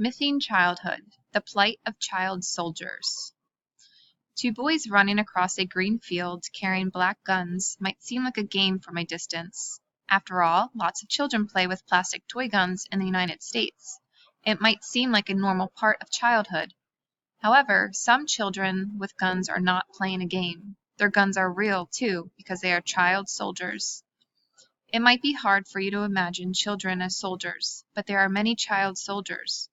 Missing Childhood, the Plight of Child Soldiers. Two boys running across a green field carrying black guns might seem like a game from a distance. After all, lots of children play with plastic toy guns in the United States. It might seem like a normal part of childhood. However, some children with guns are not playing a game. Their guns are real, too, because they are child soldiers. It might be hard for you to imagine children as soldiers, but there are many child soldiers.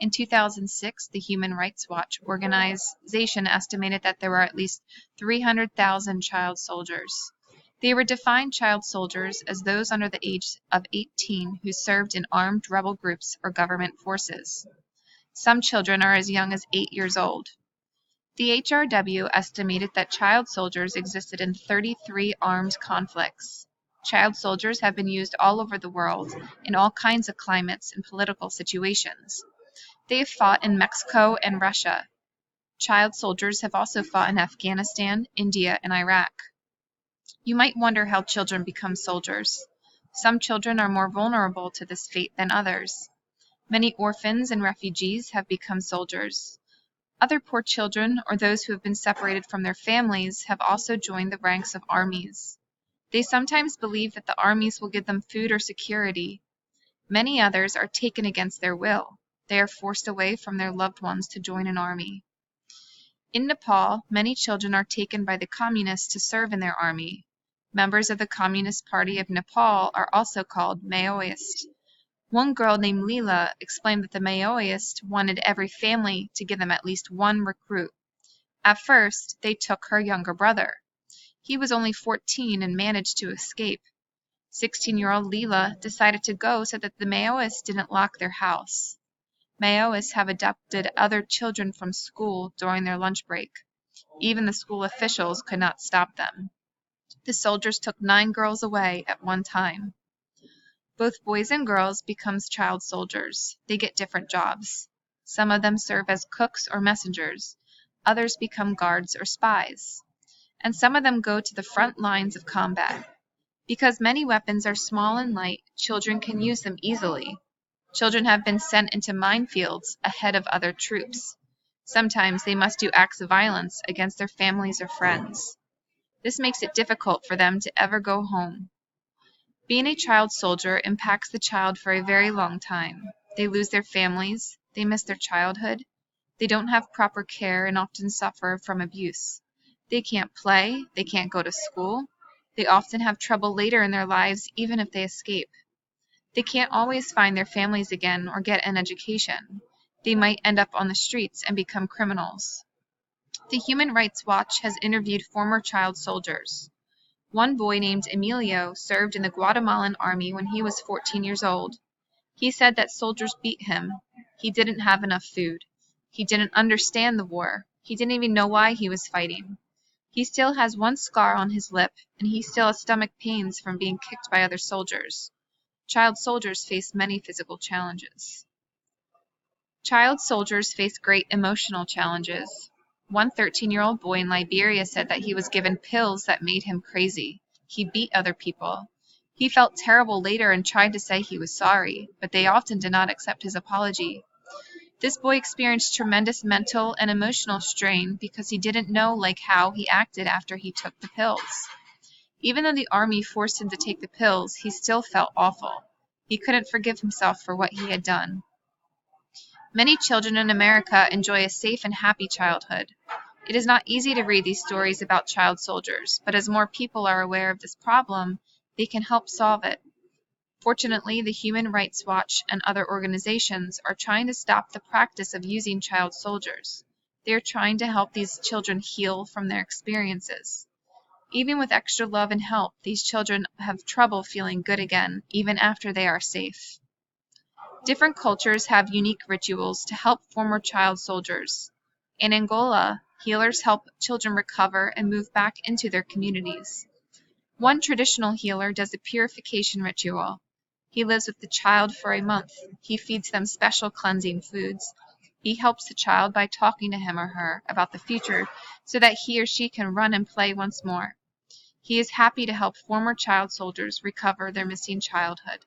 In 2006, the Human Rights Watch organization estimated that there were at least 300,000 child soldiers. They were defined child soldiers as those under the age of 18 who served in armed rebel groups or government forces. Some children are as young as 8 years old. The HRW estimated that child soldiers existed in 33 armed conflicts. Child soldiers have been used all over the world, in all kinds of climates and political situations. They have fought in Mexico and Russia. Child soldiers have also fought in Afghanistan, India, and Iraq. You might wonder how children become soldiers. Some children are more vulnerable to this fate than others. Many orphans and refugees have become soldiers. Other poor children, or those who have been separated from their families, have also joined the ranks of armies. They sometimes believe that the armies will give them food or security. Many others are taken against their will. They are forced away from their loved ones to join an army. In Nepal, many children are taken by the communists to serve in their army. Members of the Communist Party of Nepal are also called Maoists. One girl named Leela explained that the Maoists wanted every family to give them at least one recruit. At first, they took her younger brother. He was only 14 and managed to escape. 16-year-old Leela decided to go so that the Maoists didn't lock their house. Maoists have abducted other children from school during their lunch break. Even the school officials could not stop them. The soldiers took 9 girls away at one time. Both boys and girls become child soldiers. They get different jobs. Some of them serve as cooks or messengers. Others become guards or spies. And some of them go to the front lines of combat. Because many weapons are small and light, children can use them easily. Children have been sent into minefields ahead of other troops. Sometimes they must do acts of violence against their families or friends. This makes it difficult for them to ever go home. Being a child soldier impacts the child for a very long time. They lose their families, they miss their childhood, they don't have proper care and often suffer from abuse. They can't play, they can't go to school, they often have trouble later in their lives even if they escape. They can't always find their families again or get an education. They might end up on the streets and become criminals. The Human Rights Watch has interviewed former child soldiers. One boy named Emilio served in the Guatemalan army when he was 14 years old. He said that soldiers beat him. He didn't have enough food. He didn't understand the war. He didn't even know why he was fighting. He still has one scar on his lip, and he still has stomach pains from being kicked by other soldiers. Child soldiers face many physical challenges. Child soldiers face great emotional challenges. One 13-year-old boy in Liberia said that he was given pills that made him crazy. He beat other people. He felt terrible later and tried to say he was sorry, but they often did not accept his apology. This boy experienced tremendous mental and emotional strain because he didn't know how he acted after he took the pills. Even though the army forced him to take the pills, he still felt awful. He couldn't forgive himself for what he had done. Many children in America enjoy a safe and happy childhood. It is not easy to read these stories about child soldiers, but as more people are aware of this problem, they can help solve it. Fortunately, the Human Rights Watch and other organizations are trying to stop the practice of using child soldiers. They are trying to help these children heal from their experiences. Even with extra love and help, these children have trouble feeling good again, even after they are safe. Different cultures have unique rituals to help former child soldiers. In Angola, healers help children recover and move back into their communities. One traditional healer does a purification ritual. He lives with the child for a month. He feeds them special cleansing foods. He helps the child by talking to him or her about the future so that he or she can run and play once more. He is happy to help former child soldiers recover their missing childhood.